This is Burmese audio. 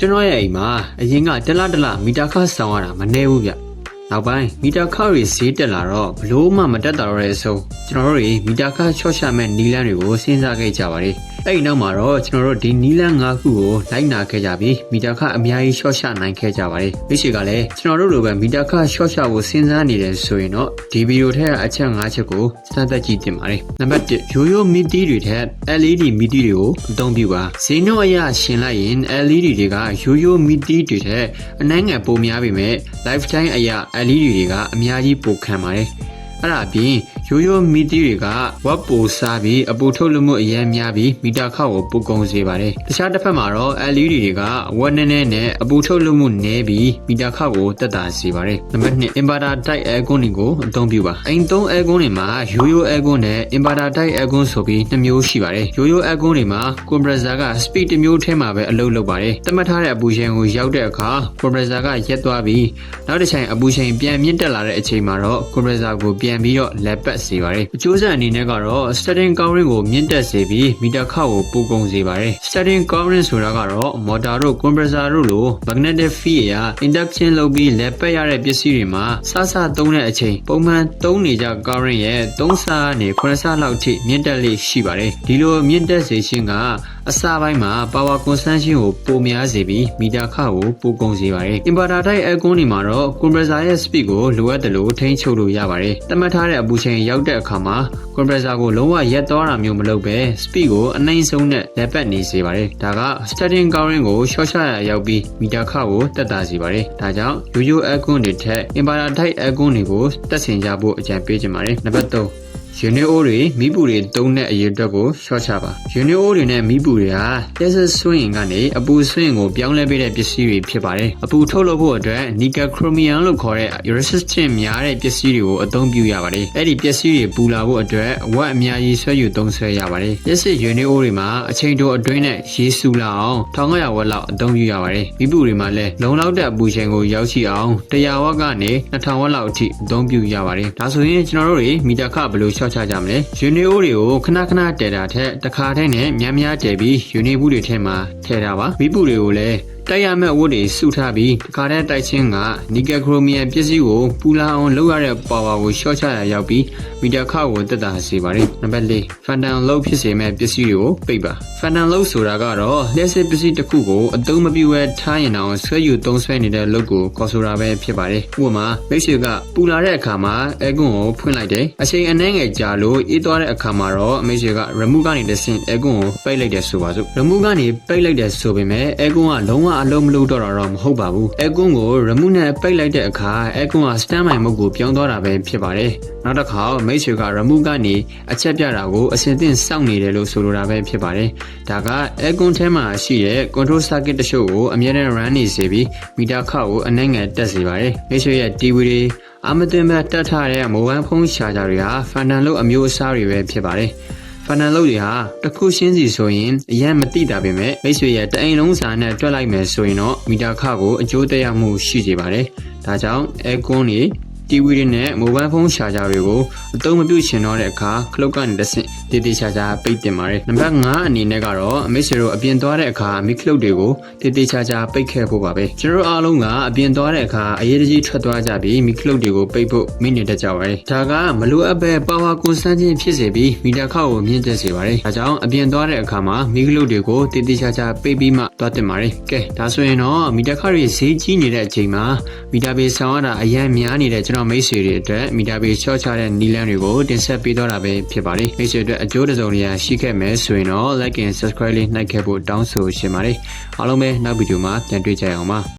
ကျွန်တော်ရဲ့အိမ်မှာအရင်ကတလမီတာခဆောင်ရတာမနှဲဘူးဗျနောက်ပိုင်းမီတာခတွေဈေးတက်လာတော့ဘလို့မှမတက်တာတော့တဲ့အဆုံးကျွန်တော်တို့တွေမီတာခချော့ချမဲ့နီလန်းတွေကိုစဉ်းစားခဲ့ကြပါတယ်အဲ့ဒီနောက်မှာတော့ကျွန်တော်တို့ဒီနီလန်း၅ခုကိုလိုက်နာခဲ့ကြပြီးမီတာခအများကြီးချော့ချနိုင်ခဲ့ကြပါတယ်မိတ်ဆွေကလည်းကျွန်တော်တို့လိုပဲမီတာခချော့ချဖို့စဉ်းစားနေတယ်ဆိုရင်တော့ဒီဗီဒီယိုထဲကအချက်၅ချက်ကိုစမ်းသပ်ကြည့်တင်ပါတယ်နံပါတ်1ရိုးရိုးမီတီတွေထက် LED မီတီတွေကိုအသုံးပြုပါဈေးနှုန်းအရရှင်လိုက်ရင် LED တွေကရိုးရိုးမီတီတွေထက်အနည်းငယ်ပိုများပေမဲ့ lifetime အရ LED တွေကအများကြီးပိုခံပါတယ်အဲ့ဒါအပြင်ရိုးရိုးမီတီတွေကဝက်ပိုစားပြီးအပူထုတ်လွှတ်မှုအရင်များပြီးမီတာခကိုပိုကုန်စေပါတယ်တခြားတစ်ဖက်မှာတော့ LED တွေကဝက်နည်းနည်းနဲ့အပူထုတ်လွှတ်မှုနည်းပြီးမီတာခကိုတက်တာစေပါတယ်နံပါတ်2 inverter type aircon တွေကိုအသုံးပြုပါအိမ်သုံး aircon တွေမှာရိုးရိုး aircon နဲ့ inverter type aircon ဆိုပြီး2မျိုးရှိပါတယ်ရိုးရိုး aircon တွေမှာ compressor က speed တစ်မျိုးထဲမှာပဲအလုပ်လုပ်ပါတယ်သတ်မှတ်ထားတဲ့အပူချိန်ကိုရောက်တဲ့အခါ compressor ကရက်သွားပြီးနောက်တစ်ချိန်အပူချိန်ပြန်မြင့်တက်လာတဲ့အချိန်မှာတော့ compressor ကိုပြန်ပြီးတော့လက်ပတ်စေပါတယ်အကျိုးဆက်အနေနဲ့ကတော့ starting current ကိုမြင့်တက်စေပြီးမီတာခကိုပိုကုန်စေပါတယ် starting current ဆိုတာကတော့ motor တို့ compressor တို့လို magnetic field အရာ induction လုပ်ပြီးလက်ပတ်ရတဲ့ပစ္စည်းတွေမှာစသုံးတဲ့အချိန်ပုံမှန်သုံးနေကြ current ရဲ့3ဆကနေ9ဆလောက်ထိမြင့်တက်လေ့ရှိပါတယ်ဒီလိုမြင့်တက်စေခြင်းကအစပိုင်းမှာ power consumption ကိုပိုများစေပြီးမီတာခကိုပိုကုန်စေပါတယ် inverter type aircon တွေမှာတော့ compressor ရဲ့ speed ကိုလိုအပ်တယ်လို့ထိန်းချုပ်လို့ရပါတယ်သတ်မှတ်ထားတဲ့အပူချိန်ရောက်တဲ့အခါမှာ compressor ကိုလုံးဝရက်သွားတာမျိုးမလုပ်ပဲ speed ကိုအနှိမ့်ဆုံးနဲ့လက်ပတ်နေစေပါတယ်ဒါက starting current ကို short ချရရောက်ပြီးမီတာခကိုတက်တာစေပါတယ်ဒါကြောင့်ရိုးရိုး aircon တွေထက် inverter type aircon တွေကိုတက်ဆင်ကြဖို့အကြံပေးချင်ပါတယ်နံပါတ်3ယူနီအိုတွေမီးပူတွေတုံးတဲ့အရေးအတွက်ကိုရှော့ချပါယူနီအိုတွေနဲ့မီးပူတွေဟာလက်ဆက်ဆွင့်ရင်ကနေအပူဆွင့်ကိုပြောင်းလဲပေးတဲ့ပစ္စည်းတွေဖြစ်ပါတယ်အပူထုတ်လုပ်ဖို့အတွက်နီကယ်ခရိုမီယမ်လို့ခေါ်တဲ့ resistance များတဲ့ပစ္စည်းတွေကိုအသုံးပြုရပါတယ်အဲ့ဒီပစ္စည်းတွေပူလာဖို့အတွက်ဝက်အများကြီးဆွဲယူသုံးဆွဲရပါတယ်လက်ဆက်ယူနီအိုတွေမှာအချိန်တိုအတွင်းနဲ့ရေစူလာအောင်1500ဝက်လောက်အသုံးပြုရပါတယ်မီးပူတွေမှာလည်းလုံလောက်တဲ့အပူချိန်ကိုရောက်ရှိအောင်100ဝက်ကနေ2000ဝက်လောက်အထိအသုံးပြုရပါတယ်ဒါဆိုရင်ကျွန်တော်တို့တွေမီတာခဘယ်လိုရှော့ချကြမလဲယူနီအိုတွေကိုခဏတည်တာထက်တစ်ခါတည်းနဲ့များတည်ပြီးယူနီဘူးတွေထဲမှာထည့်တာပါမီးပူတွေကိုလည်းတိုက်ရမဲ့ဝတ်တွေစုထားပြီးတစ်ခါတည်းတိုက်ချင်းကနီကယ်ခရိုမီယမ်ပစ္စည်းကိုပူလာအောင်လုပ်ရတဲ့ပါဝါကိုရှော့ချရရောက်ပြီးမီတာခကိုတက်တာစေပါတယ်နံပါတ်4ဖန်တန်လုတ်ဖြစ်စေမဲ့ပစ္စည်းတွေကိုပိတ်ပါဖန်တန်လုတ်ဆိုတာကတော့လျှက်စစ်ပစ္စည်းတစ်ခုကိုအသုံးမပြုဘဲထားရင်တော့ဆွဲယူသုံးဆွဲနေတဲ့လုတ်ကိုခေါ်ဆိုတာပဲဖြစ်ပါတယ်ဥပမာမိတ်ဆွေကပူလာတဲ့အခါမှာအဲကွန်းကိုဖွင့်လိုက်တယ်အချိန်အနည်းငယ်ကြာလို့အေးသွားတဲ့အခါမှာတော့မိတ်ဆွေက remote ကနေတစ်ဆင့်အဲကွန်းကိုပိတ်လိုက်တယ်ဆိုပါစို့ remote ကနေပိတ်လိုက်တယ်ဆိုပေမဲ့အဲကွန်းကလုံးဝအလုံးမလို့တော့မဟုတ်ပါဘူးအဲကွန်းကို remote နဲ့ပိတ်လိုက်တဲ့အခါအဲကွန်းက standby mode ကိုပြောင်းသွားတာပဲဖြစ်ပါတယ်နောက်တစ်ခါမိတ်ဆွေက remote ကနေအချက်ပြတာကိုအစင်သင့်စောင့်နေတယ်လို့ဆိုလိုတာပဲဖြစ်ပါတယ်ဒါကအဲကွန်းထဲမှာရှိတဲ့ control circuit တချို့ကိုအမြဲတမ်း run နေစေပြီးမီတာခကိုအနှဲငယ်တက်စေပါတယ်မိတ်ဆွေရဲ့ TV တွေအမသွင်းမဲ့တက်ထားတဲ့ mobile phone charger တွေဟာဖန်တန်လို့အမျိုးအစားတွေပဲဖြစ်ပါတယ်ဖန်တန်လုတ်တွေဟာတစ်ခုချင်းစီဆိုရင်အရင်မတိတာပေမဲ့မိတ်ဆွေရဲ့တအိမ်လုံးစာနဲ့တွက်လိုက်မယ်ဆိုရင်တော့မီတာခကိုအကျိုးသက်ရောက်မှုရှိစေပါတယ်။ဒါကြောင့်အဲကွန်းတွေ TV တွေနဲ့ mobile phone charger တွေကိုအသုံးမပြုချင်တော့တဲ့အခါခလုတ်ကနေတစ်ဆင့်တေချာပိတ်တင်ပါတယ်။နံပါတ်5အနေနဲ့ကတော့မိတ်ဆွေတို့အပြင်သွားတဲ့အခါမီခလုတ်တွေကိုတေချာပိတ်ခဲ့ဖို့ပါပဲ။ကျွန်တော်အားလုံးကအပြင်သွားတဲ့အခါအရေးတကြီးထွက်သွားကြပြီးမီခလုတ်တွေကိုပိတ်ဖို့မိနေတတ်ကြပါတယ်။ဒါကမလိုအပ်ပဲ power consumption ဖြစ်စေပြီးမီတာခကိုမြင့်တက်စေပါတယ်။ဒါကြောင့်အပြင်သွားတဲ့အခါမှာမီခလုတ်တွေကိုတေချာပိတ်ပြီးမှသွားတင်ပါတယ်။ကဲဒါဆိုရင်တော့မီတာခတွေဈေးကြီးနေတဲ့အချိန်မှာမီတာဘေးဆောင်ရတာအရင်များနေတဲ့ကျွန်တော်မိတ်ဆွေတွေအတွက်မီတာဘေးချော့ချတဲ့နည်းလမ်းတွေကိုတင်ဆက်ပေးတော့တာပဲဖြစ်ပါတယ်မိတ်ဆွေအတွက်အကျိုးတစုံတရာရှိခဲ့မယ်ဆိုရင်တော့ like and subscribe လေးနှိုက်ခဲ့ဖို့တောင်းဆိုချင်ပါတယ်အားလုံးပဲနောက်ဗီဒီယိုမှာပြန်တွေ့ကြရအောင်ပါ